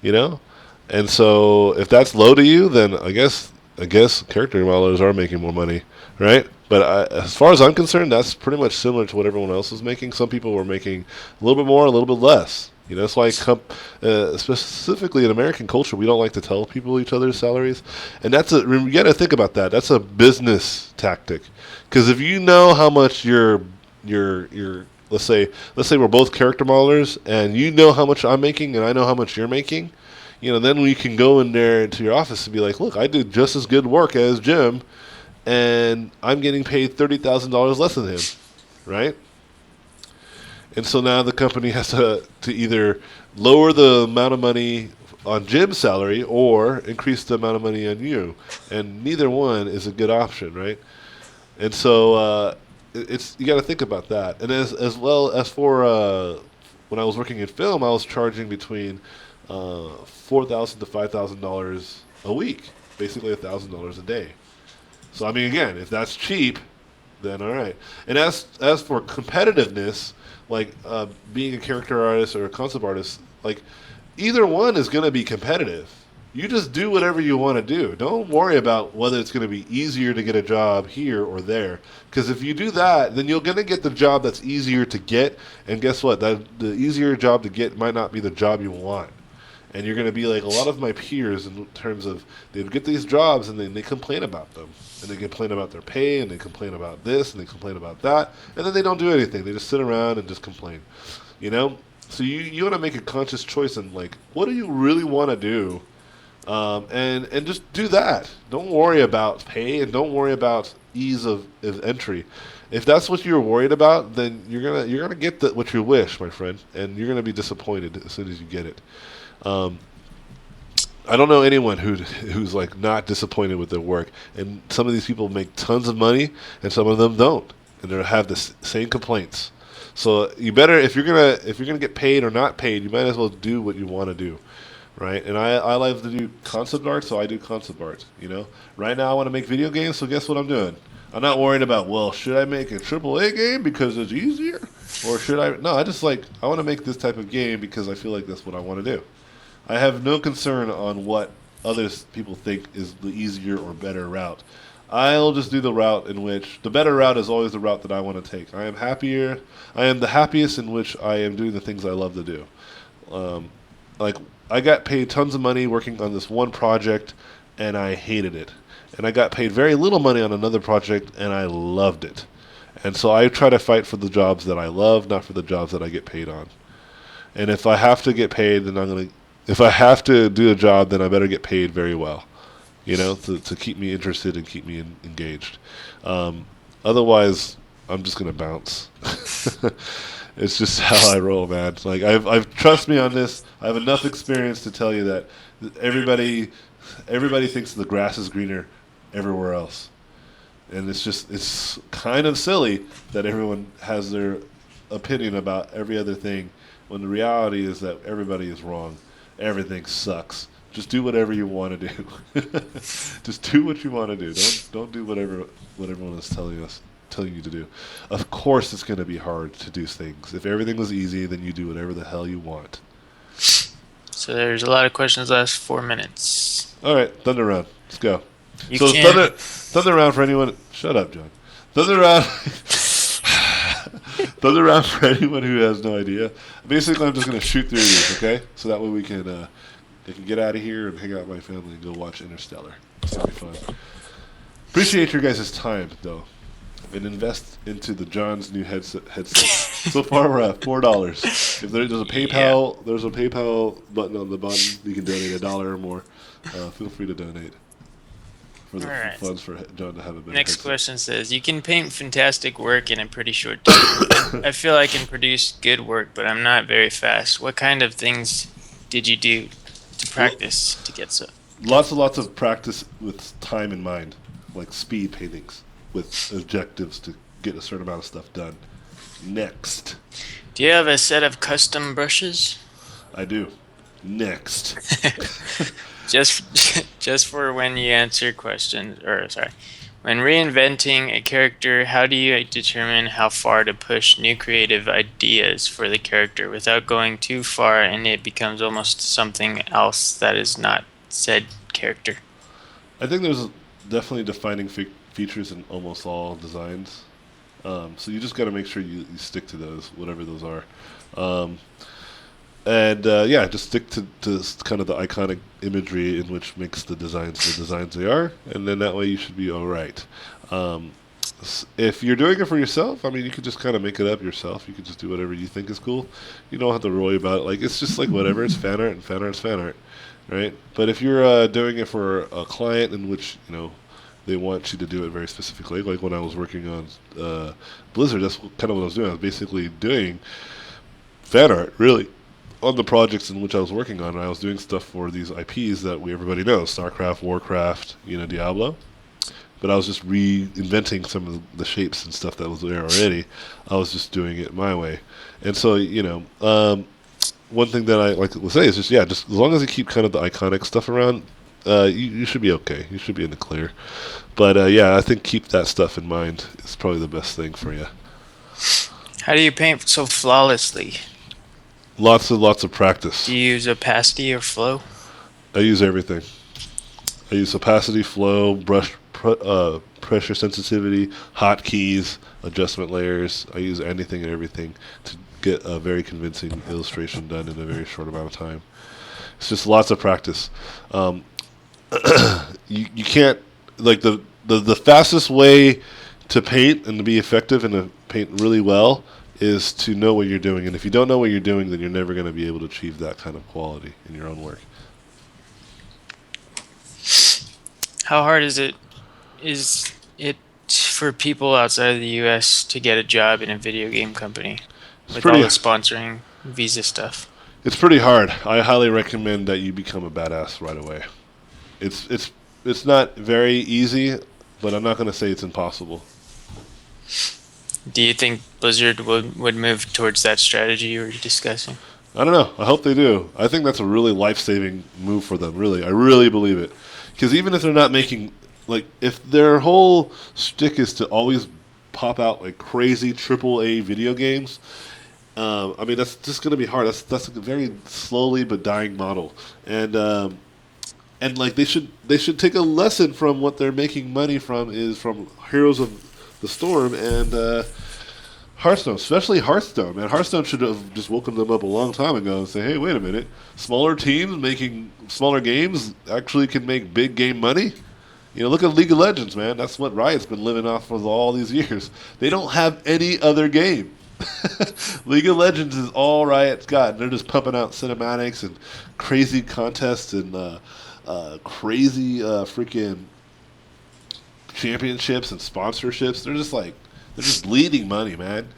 you know, and so if that's low to you, then I guess character modelers are making more money, right? But as far as I'm concerned, that's pretty much similar to what everyone else is making. Some people were making a little bit more, a little bit less. You know, that's why specifically in American culture, we don't like to tell people each other's salaries, and you got to think about that. That's a business tactic, because if you know how much your let's say we're both character modelers, and you know how much I'm making, and I know how much you're making, then we can go in there to your office and be like, look, I did just as good work as Jim, and I'm getting paid $30,000 less than him, right? And so now the company has to either lower the amount of money on Jim's salary or increase the amount of money on you, and neither one is a good option, right? And so it's you got to think about that. And as well as for when I was working in film, I was charging between $4,000 to $5,000 a week, basically $1,000 a day. So I mean, again, if that's cheap, then all right. And as for competitiveness, like being a character artist or a concept artist, like either one is going to be competitive. You just do whatever you want to do. Don't worry about whether it's going to be easier to get a job here or there. Because if you do that, then you're going to get the job that's easier to get. And guess what? The easier job to get might not be the job you want. And you're going to be like a lot of my peers in terms of they get these jobs and then they complain about them. And they complain about their pay and they complain about this and they complain about that. And then they don't do anything. They just sit around and just complain. You know? So you want to make a conscious choice in like, what do you really want to do? And just do that. Don't worry about pay and don't worry about ease of entry. If that's what you're worried about, then you're gonna get what you wish, my friend, and you're gonna be disappointed as soon as you get it. Um, I don't know anyone who's like not disappointed with their work, and some of these people make tons of money, and some of them don't, and they have the same complaints. So you better if you're gonna get paid or not paid, you might as well do what you want to do, right? And I like to do concept art, so I do concept art. Right now I want to make video games, so guess what I'm doing? I'm not worried about should I make a AAA game because it's easier, or should I? No, I want to make this type of game because I feel like that's what I want to do. I have no concern on what others people think is the easier or better route. I'll just do the route in which the better route is always the route that I want to take. I am happier. I am the happiest in which I am doing the things I love to do. Um, like I got paid tons of money working on this one project, and I hated it. And I got paid very little money on another project, and I loved it. And so I try to fight for the jobs that I love, not for the jobs that I get paid on. And if I have to get paid, then I'm gonna. If I have to do a job, then I better get paid very well, to keep me interested and keep me engaged. Otherwise, I'm just gonna bounce. It's just how I roll, man. Like I've trust me on this. I have enough experience to tell you that everybody, everybody thinks the grass is greener everywhere else, and it's kind of silly that everyone has their opinion about every other thing, when the reality is that everybody is wrong. Everything sucks. Just do whatever you want to do. Just do what you want to do. Don't do what everyone is telling you to do. Of course, it's going to be hard to do things. If everything was easy, then you do whatever the hell you want. So there's a lot of questions last 4 minutes. All right, thunder round. Let's go. You So can't. thunder round for anyone. Shut up, John. Thunder round. Thunder round for anyone who has no idea. Basically, I'm just going to shoot through these, okay? So that way I can get out of here and hang out with my family and go watch Interstellar. It's going to be fun. Appreciate your guys' time, though. and invest into the John's new headsets. So far, we're at $4. If there's a Yeah. PayPal button on the bottom. You can donate $1 or more. Feel free to donate for All the right. funds for John to have a better Next headset. question says, you can paint fantastic work in a pretty short time. I feel I can produce good work, but I'm not very fast. What kind of things did you do to Well, practice to get lots and lots of practice with time in mind, like speed paintings with objectives to get a certain amount of stuff done. Next, Do you have a set of custom brushes? I do. Next. just just for when you answer questions, or sorry, when reinventing a character, how do you determine how far to push new creative ideas for the character without going too far and it becomes almost something else that is not said character? I think there's definitely defining features in almost all designs. So you just got to make sure you stick to those, whatever those are. Um, and yeah, just stick to kind of the iconic imagery in which makes the designs they are, and then that way you should be all right. Um, if you're doing it for yourself, I mean, you could just kind of make it up yourself. You could just do whatever you think is cool. You don't have to worry about it. Like it's just like whatever. It's fan art, and fan art's fan art, right? But if you're doing it for a client in which they want you to do it very specifically, like when I was working on Blizzard, that's kind of what I was doing. I was basically doing fan art, really, on the projects in which I was working on. I was doing stuff for these IPs that everybody knows: StarCraft, Warcraft, Diablo. But I was just reinventing some of the shapes and stuff that was there already. I was just doing it my way, and so one thing that I like to say is just just as long as you keep kind of the iconic stuff around, you should be okay. You should be in the clear. But yeah, I think keep that stuff in mind. It's probably the best thing for you. How do you paint so flawlessly? Lots and lots of Do practice. you use opacity or flow? I use everything. I use opacity, flow, pressure sensitivity, hotkeys, adjustment layers. I use anything and everything to get a very convincing illustration done in a very short amount of time. It's just lots of practice. Um, you can't like the fastest way to paint and to be effective and to paint really well is to know what you're doing. And if you don't know what you're doing, then you're never going to be able to achieve that kind of quality in your own work. How hard is it for people outside of the US to get a job in a video game company It's with all pretty the sponsoring visa stuff? it's pretty hard. I highly recommend that you become a badass right away. It's not very easy, but I'm not going to say it's impossible. Do you think Blizzard would move towards that strategy you were discussing? I don't know. I hope they do. I think that's a really life-saving move for them. Really, I really believe it. Because even if they're not making like, if their whole shtick is to always pop out like crazy AAA video games, I mean that's just going to be hard. That's a very slowly but dying model, and like they should take a lesson from what they're making money from is from Heroes of the Storm and Hearthstone, especially Hearthstone. Man, Hearthstone should have just woken them up a long time ago and say, hey, wait a minute, smaller teams making smaller games actually can make big game money. Look at League of Legends, man. That's what Riot's been living off for all these years. They don't have any other game. League of Legends is all Riot's got. And they're just pumping out cinematics and crazy contests and crazy freaking championships and sponsorships. They're just bleeding money, man.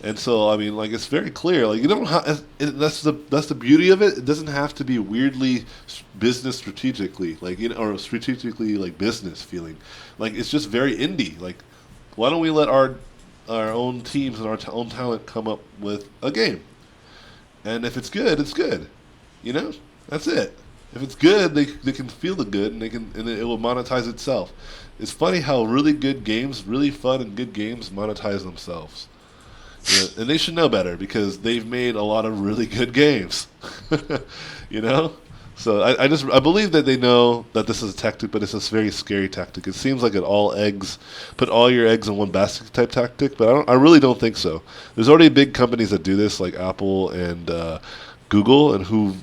And so I mean, like it's very clear. Like you don't have. That's the beauty of it. It doesn't have to be weirdly business strategically, like or strategically like business feeling. Like it's just very indie. Like why don't we let our own teams and our own talent come up with a game? And if it's good, it's good. That's it. If it's good, they can feel the good, and it will monetize itself. It's funny how really good games, really fun and good games, monetize themselves. And they should know better because they've made a lot of really good games. you know? So I believe that they know that this is a tactic, but it's a very scary tactic. It seems like put all your eggs in one basket type tactic, but I really don't think so. There's already big companies that do this, like Apple and Google, and who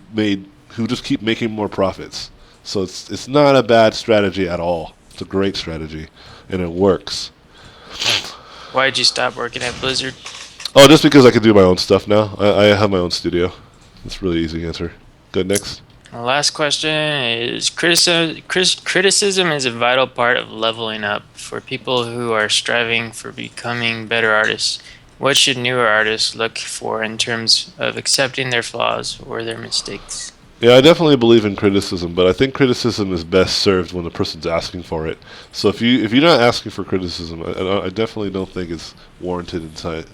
just keep making more profits. So it's not a bad strategy at all. It's a great strategy, and it works. Why did you stop working at Blizzard? Oh, just because I can do my own stuff now. I have my own studio. It's a really easy answer. Good, next. The last question is criticism is a vital part of leveling up for people who are striving for becoming better artists. What should newer artists look for in terms of accepting their flaws or their mistakes? Yeah, I definitely believe in criticism, but I think criticism is best served when the person's asking for it. So if you're not asking for criticism, I definitely don't think it's warranted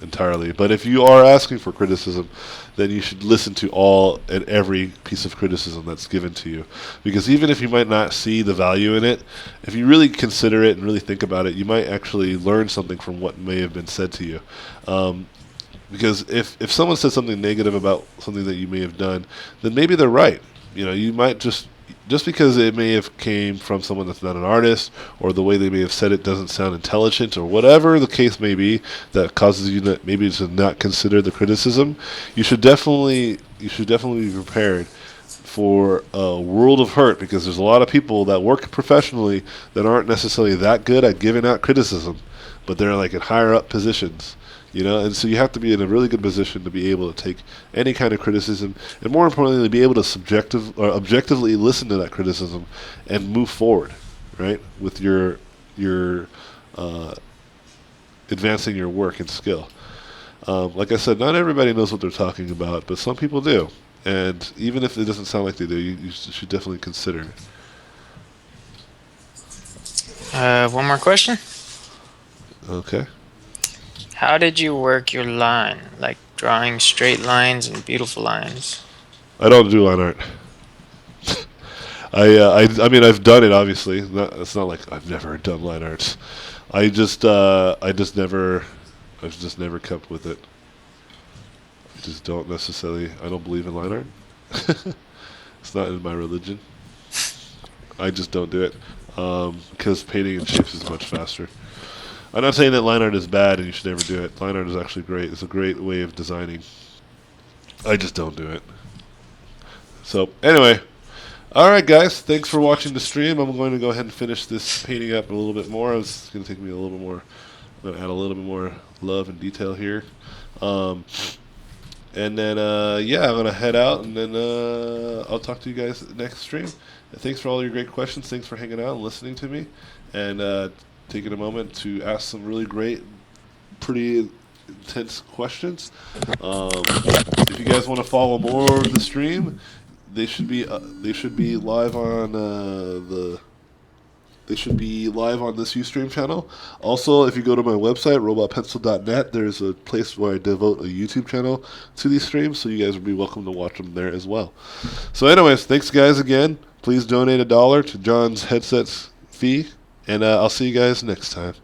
entirely. But if you are asking for criticism, then you should listen to all and every piece of criticism that's given to you, because even if you might not see the value in it, if you really consider it and really think about it, you might actually learn something from what may have been said to you. Because if someone says something negative about something that you may have done, then maybe they're right. You know, you might just because it may have came from someone that's not an artist, or the way they may have said it doesn't sound intelligent, or whatever the case may be that causes you to maybe to not consider the criticism. You should definitely be prepared for a world of hurt, because there's a lot of people that work professionally that aren't necessarily that good at giving out criticism, but they're like in higher up positions. And so you have to be in a really good position to be able to take any kind of criticism, and more importantly, be able to objectively listen to that criticism and move forward, right, with your advancing your work and skill. Like I said, not everybody knows what they're talking about, but some people do, and even if it doesn't sound like they do, you should definitely consider it. One more question. Okay. How did you work your line? Like drawing straight lines and beautiful lines? I don't do line art. I mean, I've done it, obviously. It's not like I've never done line arts. I've just never kept with it. I just don't necessarily. I don't believe in line art. It's not in my religion. I just don't do it because painting in shapes is much faster. I'm not saying that line art is bad and you should never do it. Line art is actually great. It's a great way of designing. I just don't do it. So anyway, all right, guys. Thanks for watching the stream. I'm going to go ahead and finish this painting up a little bit more. It's going to take me a little bit more. I'm going to add a little bit more love and detail here. And then, yeah, I'm going to head out, and then I'll talk to you guys next stream. And thanks for all your great questions. Thanks for hanging out and listening to me, and taking a moment to ask some really great, pretty intense questions. If you guys want to follow more of the stream, they should be live on they should be live on this Ustream channel. Also, if you go to my website, robotpencil.net, there's a place where I devote a YouTube channel to these streams, so you guys would be welcome to watch them there as well. So anyways, thanks guys again. Please donate $1 to John's headset's fee, and I'll see you guys next time.